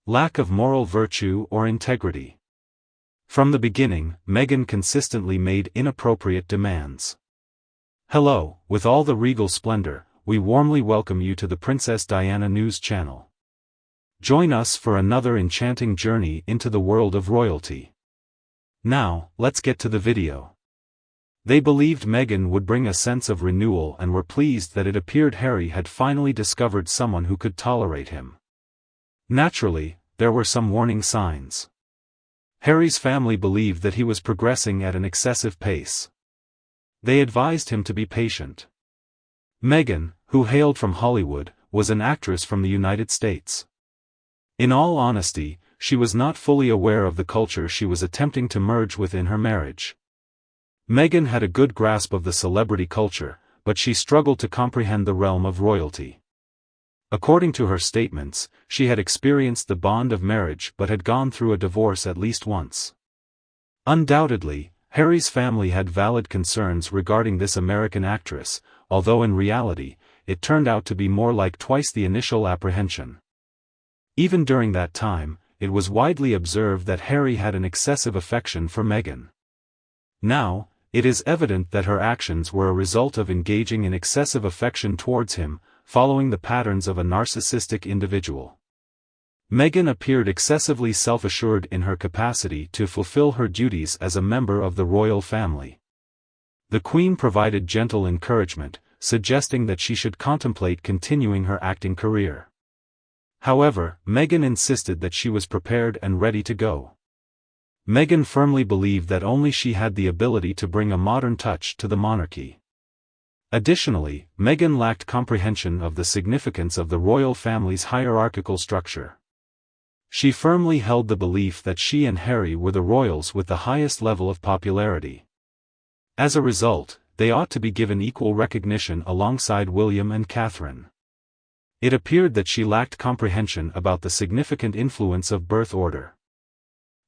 Lack of moral virtue or integrity. From the beginning, Meghan consistently made inappropriate demands. Hello, with all the regal splendor, we warmly welcome you to the Princess Diana News channel. Join us for another enchanting journey into the world of royalty. Now, let's get to the video. They believed Meghan would bring a sense of renewal and were pleased that it appeared Harry had finally discovered someone who could tolerate him. Naturally, there were some warning signs. Harry's family believed that he was progressing at an excessive pace. They advised him to be patient. Meghan, who hailed from Hollywood, was an actress from the United States. In all honesty, she was not fully aware of the culture she was attempting to merge within her marriage. Meghan had a good grasp of the celebrity culture, but she struggled to comprehend the realm of royalty. According to her statements, she had experienced the bond of marriage but had gone through a divorce at least once. Undoubtedly, Harry's family had valid concerns regarding this American actress, although in reality, it turned out to be more like twice the initial apprehension. Even during that time, it was widely observed that Harry had an excessive affection for Meghan. Now, it is evident that her actions were a result of engaging in excessive affection towards him, following the patterns of a narcissistic individual. Meghan appeared excessively self-assured in her capacity to fulfill her duties as a member of the royal family. The Queen provided gentle encouragement, suggesting that she should contemplate continuing her acting career. However, Meghan insisted that she was prepared and ready to go. Meghan firmly believed that only she had the ability to bring a modern touch to the monarchy. Additionally, Meghan lacked comprehension of the significance of the royal family's hierarchical structure. She firmly held the belief that she and Harry were the royals with the highest level of popularity. As a result, they ought to be given equal recognition alongside William and Catherine. It appeared that she lacked comprehension about the significant influence of birth order.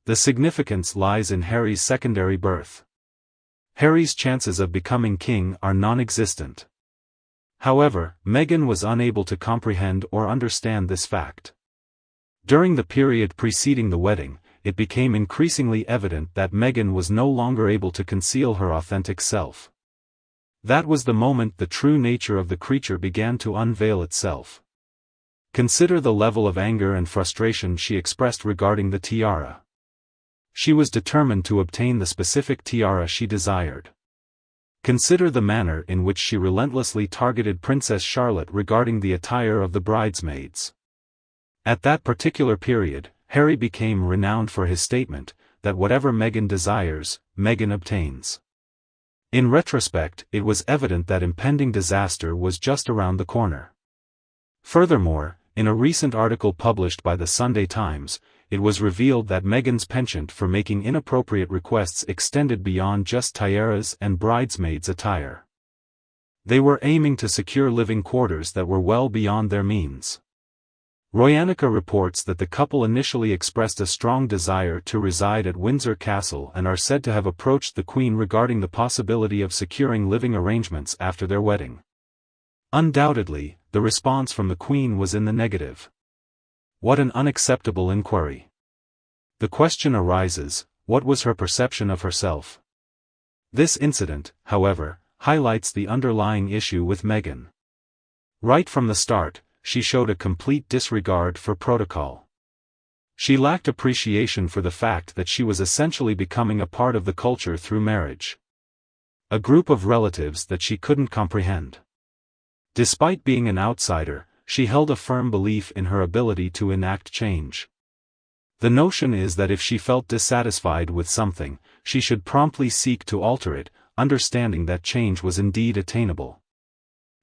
The significance lies in Harry's secondary birth. Harry's chances of becoming king are non-existent. However, Meghan was unable to comprehend or understand this fact. During the period preceding the wedding, it became increasingly evident that Meghan was no longer able to conceal her authentic self. That was the moment the true nature of the creature began to unveil itself. Consider the level of anger and frustration she expressed regarding the tiara. She was determined to obtain the specific tiara she desired. Consider the manner in which she relentlessly targeted Princess Charlotte regarding the attire of the bridesmaids. At that particular period, Harry became renowned for his statement, that whatever Meghan desires, Meghan obtains. In retrospect, it was evident that impending disaster was just around the corner. Furthermore, in a recent article published by the Sunday Times, it was revealed that Meghan's penchant for making inappropriate requests extended beyond just tiaras and bridesmaids' attire. They were aiming to secure living quarters that were well beyond their means. Royanica reports that the couple initially expressed a strong desire to reside at Windsor Castle and are said to have approached the Queen regarding the possibility of securing living arrangements after their wedding. Undoubtedly, the response from the Queen was in the negative. What an unacceptable inquiry. The question arises, what was her perception of herself? This incident, however, highlights the underlying issue with Meghan. Right from the start, she showed a complete disregard for protocol. She lacked appreciation for the fact that she was essentially becoming a part of the culture through marriage. A group of relatives that she couldn't comprehend. Despite being an outsider, she held a firm belief in her ability to enact change. The notion is that if she felt dissatisfied with something, she should promptly seek to alter it, understanding that change was indeed attainable.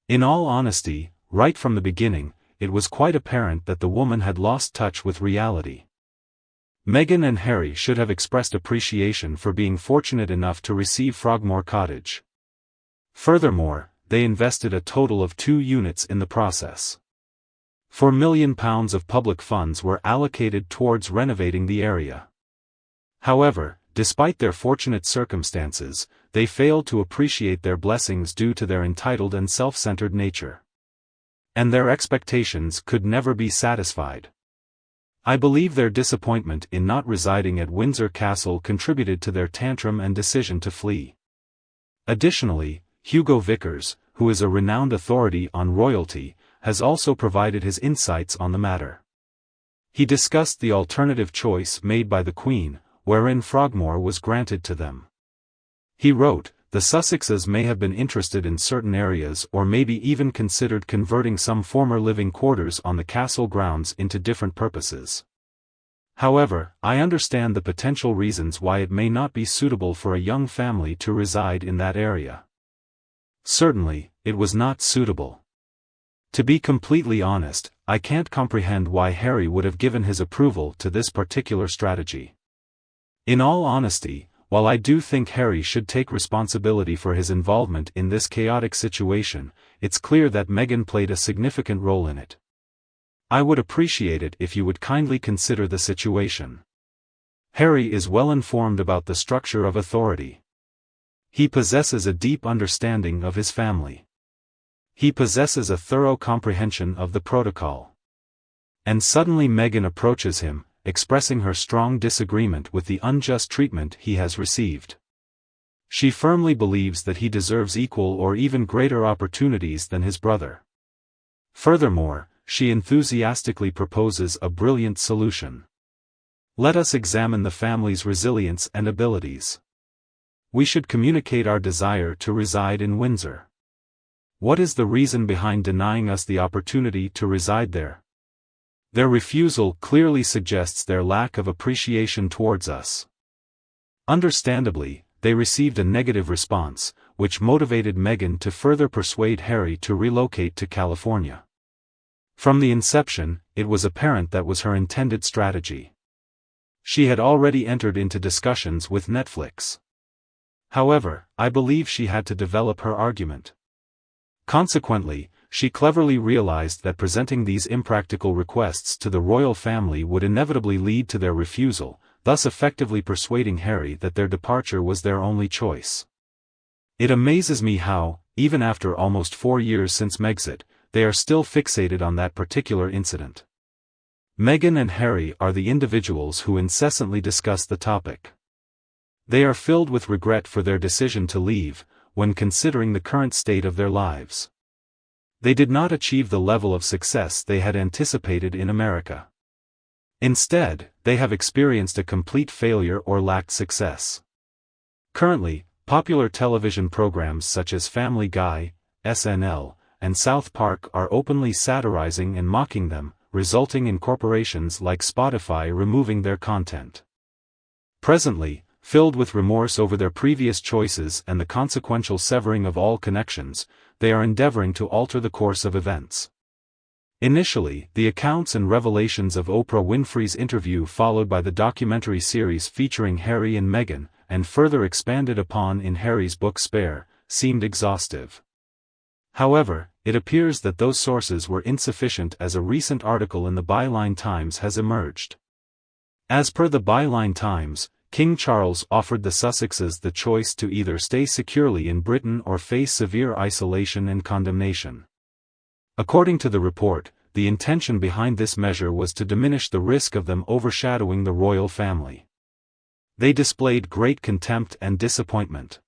In all honesty, right from the beginning, it was quite apparent that the woman had lost touch with reality. Meghan and Harry should have expressed appreciation for being fortunate enough to receive Frogmore Cottage. Furthermore, they invested a total of 2 units in the process. £4 million of public funds were allocated towards renovating the area. However, despite their fortunate circumstances, they failed to appreciate their blessings due to their entitled and self-centered nature. And their expectations could never be satisfied. I believe their disappointment in not residing at Windsor Castle contributed to their tantrum and decision to flee. Additionally, Hugo Vickers, who is a renowned authority on royalty, has also provided his insights on the matter. He discussed the alternative choice made by the Queen, wherein Frogmore was granted to them. He wrote, "The Sussexes may have been interested in certain areas or maybe even considered converting some former living quarters on the castle grounds into different purposes. However, I understand the potential reasons why it may not be suitable for a young family to reside in that area." Certainly, it was not suitable. To be completely honest, I can't comprehend why Harry would have given his approval to this particular strategy. In all honesty, while I do think Harry should take responsibility for his involvement in this chaotic situation, it's clear that Meghan played a significant role in it. I would appreciate it if you would kindly consider the situation. Harry is well informed about the structure of authority. He possesses a deep understanding of his family. He possesses a thorough comprehension of the protocol. And suddenly Meghan approaches him, expressing her strong disagreement with the unjust treatment he has received. She firmly believes that he deserves equal or even greater opportunities than his brother. Furthermore, she enthusiastically proposes a brilliant solution. Let us examine the family's resilience and abilities. We should communicate our desire to reside in Windsor. What is the reason behind denying us the opportunity to reside there? Their refusal clearly suggests their lack of appreciation towards us. Understandably, they received a negative response, which motivated Meghan to further persuade Harry to relocate to California. From the inception, it was apparent that was her intended strategy. She had already entered into discussions with Netflix. However, I believe she had to develop her argument. Consequently, she cleverly realized that presenting these impractical requests to the royal family would inevitably lead to their refusal, thus effectively persuading Harry that their departure was their only choice. It amazes me how, even after almost 4 years since Megxit, they are still fixated on that particular incident. Meghan and Harry are the individuals who incessantly discuss the topic. They are filled with regret for their decision to leave, when considering the current state of their lives. They did not achieve the level of success they had anticipated in America. Instead, they have experienced a complete failure or lacked success. Currently, popular television programs such as Family Guy, SNL, and South Park are openly satirizing and mocking them, resulting in corporations like Spotify removing their content. Presently, filled with remorse over their previous choices and the consequential severing of all connections, they are endeavoring to alter the course of events. Initially, the accounts and revelations of Oprah Winfrey's interview, followed by the documentary series featuring Harry and Meghan, and further expanded upon in Harry's book Spare, seemed exhaustive. However, it appears that those sources were insufficient, as a recent article in the Byline Times has emerged. As per the Byline Times, King Charles offered the Sussexes the choice to either stay securely in Britain or face severe isolation and condemnation. According to the report, the intention behind this measure was to diminish the risk of them overshadowing the royal family. They displayed great contempt and disappointment.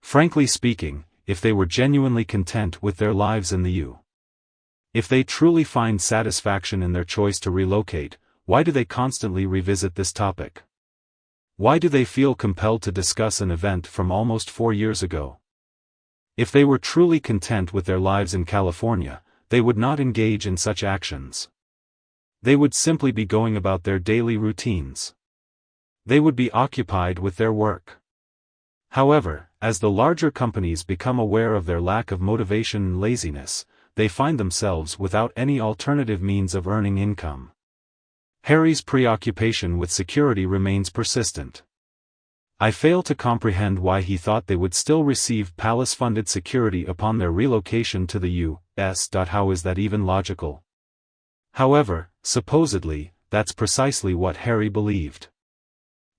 Frankly speaking, if they were genuinely content with their lives in the U.S., if they truly find satisfaction in their choice to relocate, why do they constantly revisit this topic? Why do they feel compelled to discuss an event from almost 4 years ago? If they were truly content with their lives in California, they would not engage in such actions. They would simply be going about their daily routines. They would be occupied with their work. However, as the larger companies become aware of their lack of motivation and laziness, they find themselves without any alternative means of earning income. Harry's preoccupation with security remains persistent. I fail to comprehend why he thought they would still receive palace-funded security upon their relocation to the U.S. How is that even logical? However, supposedly, that's precisely what Harry believed.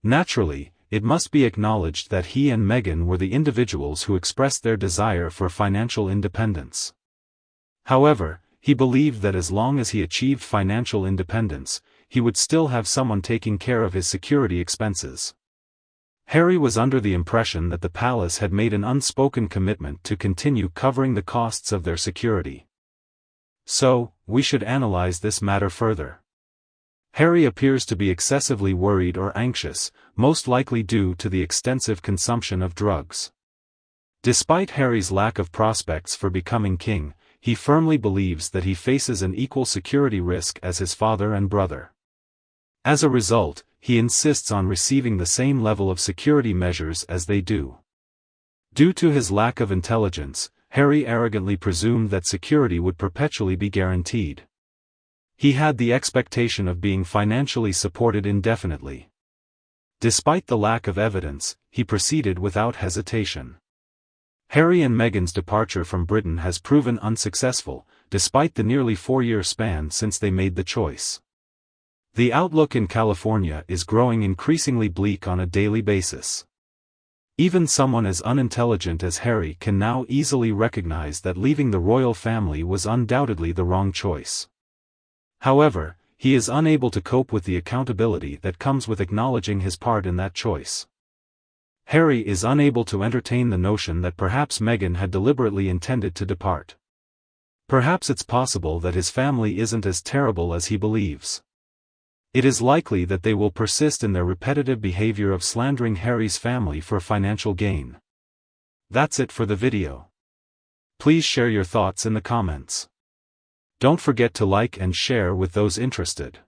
Naturally, it must be acknowledged that he and Meghan were the individuals who expressed their desire for financial independence. However, he believed that as long as he achieved financial independence, he would still have someone taking care of his security expenses. Harry was under the impression that the palace had made an unspoken commitment to continue covering the costs of their security. So, we should analyze this matter further. Harry appears to be excessively worried or anxious, most likely due to the extensive consumption of drugs. Despite Harry's lack of prospects for becoming king, he firmly believes that he faces an equal security risk as his father and brother. As a result, he insists on receiving the same level of security measures as they do. Due to his lack of intelligence, Harry arrogantly presumed that security would perpetually be guaranteed. He had the expectation of being financially supported indefinitely. Despite the lack of evidence, he proceeded without hesitation. Harry and Meghan's departure from Britain has proven unsuccessful, despite the nearly 4-year span since they made the choice. The outlook in California is growing increasingly bleak on a daily basis. Even someone as unintelligent as Harry can now easily recognize that leaving the royal family was undoubtedly the wrong choice. However, he is unable to cope with the accountability that comes with acknowledging his part in that choice. Harry is unable to entertain the notion that perhaps Meghan had deliberately intended to depart. Perhaps it's possible that his family isn't as terrible as he believes. It is likely that they will persist in their repetitive behavior of slandering Harry's family for financial gain. That's it for the video. Please share your thoughts in the comments. Don't forget to like and share with those interested.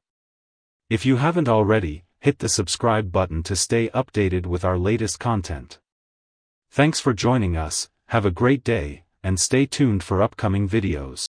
If you haven't already, hit the subscribe button to stay updated with our latest content. Thanks for joining us, have a great day, and stay tuned for upcoming videos.